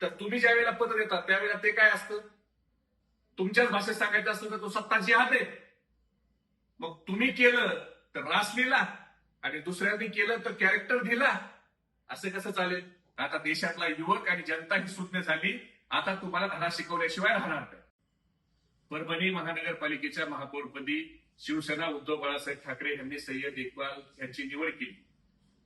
तर तुम्ही ज्या वेळेला पत्र देतात त्यावेळेला ते काय असतं, तुमच्याच भाषेत सांगायचं असतं तर तो सत्ता जिहाद आहे. मग तुम्ही केलं तर रास लिहिला आणि दुसऱ्यांनी केलं तर कॅरेक्टर दिला, असं कसं चालेल? आता देशातला युवक आणि जनता ही सुज्ञ झाली, आता तुम्हाला धडा शिकवल्याशिवाय राहणार नाही. परभणी महानगरपालिकेच्या महापौरपदी शिवसेना उद्धव बाळासाहेब ठाकरे यांनी सय्यद इक्बाल यांची निवड केली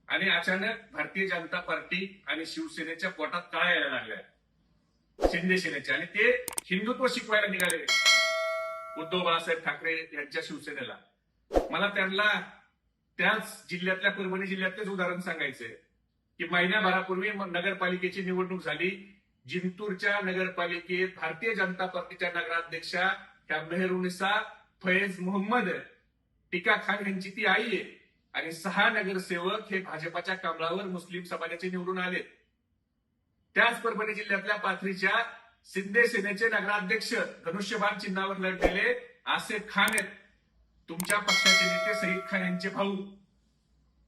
आणि अचानक भारतीय जनता पार्टी आणि शिवसेनेच्या पोटात काय यायला लागल्या शिंदे सेनेचे, आणि ते हिंदुत्व शिकवायला निघाले उद्धव बाळासाहेब ठाकरे यांच्या शिवसेनेला. मला त्यांना त्याच जिल्ह्यातल्या परभणी जिल्ह्यातलेच उदाहरण सांगायचंय की महिन्याभरापूर्वी नगरपालिकेची निवडणूक झाली. जिंतूरच्या नगरपालिकेत भारतीय जनता पार्टीच्या नगराध्यक्षा ह्या मेहरुनिसा फैज मोहम्मद टिका खान यांची ती आई आहे आणि 6 नगरसेवक हे भाजपाच्या कमळावर मुस्लिम समाजाचे निवडून आले. त्याच परभणी जिल्ह्यातल्या पाथरीच्या शिंदे सेनेचे नगराध्यक्ष धनुष्यबाण चिन्हावर लढलेले आसेफ खान आहेत तुमच्या पक्षाचे नेते सईद खान यांचे भाऊ.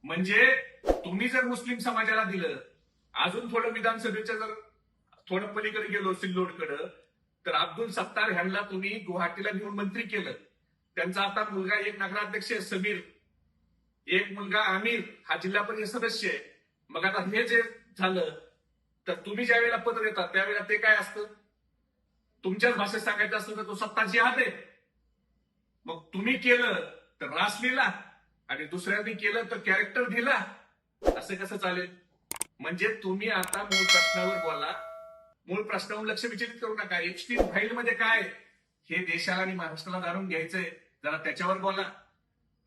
म्हणजे तुम्ही जर मुस्लिम समाजाला दिलं, अजून थोडं विधानसभेच्या जर थोडं पलीकडे गेलो सिल्लोडकडं, तर अब्दुल सत्तार ह्यांना तुम्ही गुवाहाटीला घेऊन मंत्री केलं. त्यांचा आता मुलगा एक नगराध्यक्ष आहे समीर, एक मुलगा आमिर हा जिल्हा परिषद सदस्य आहे. मग आता हे जे झालं, तर तुम्ही ज्या वेळेला पत्र देतात त्यावेळेला ते काय असतं, तुमच्याच भाषेत सांगायचं असतं तर तो सत्ता जिहाद आहे. मग तुम्ही केलं तर रास लिहिला आणि दुसऱ्यांनी केलं तर कॅरेक्टर दिला, असं कसं चालेल? म्हणजे तुम्ही आता मूळ प्रश्नावर बोला, मूळ प्रश्नावर लक्ष विचलित करू नका. एप्स्टीन फाईल मध्ये काय हे देशाला आणि महाराष्ट्राला जाणून घ्यायचंय, जरा त्याच्यावर बोला.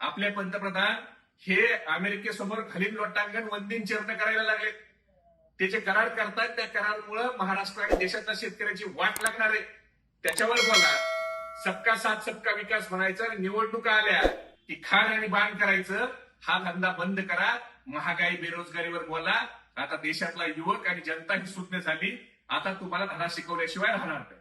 आपले पंतप्रधान हे अमेरिकेसमोर खलील लोटांगण वंदीन चरण करायला लागले, त्याचे करार करतात. त्या करारामुळे महाराष्ट्र आणि देशाच्या शेतकऱ्याची वाट लागणार आहे, त्याच्यावर बोला. सबका साथ सबका विकास म्हणायचं आणि निवडणुका आल्या की खाण आणि बाण करायचं, हा धंदा बंद करा. महागाई बेरोजगारीवर बोला. आता देशातला युवक आणि जनता ही सुज्ञ झाली, आता तुम्हाला धडा शिकवल्याशिवाय राहणार नाही.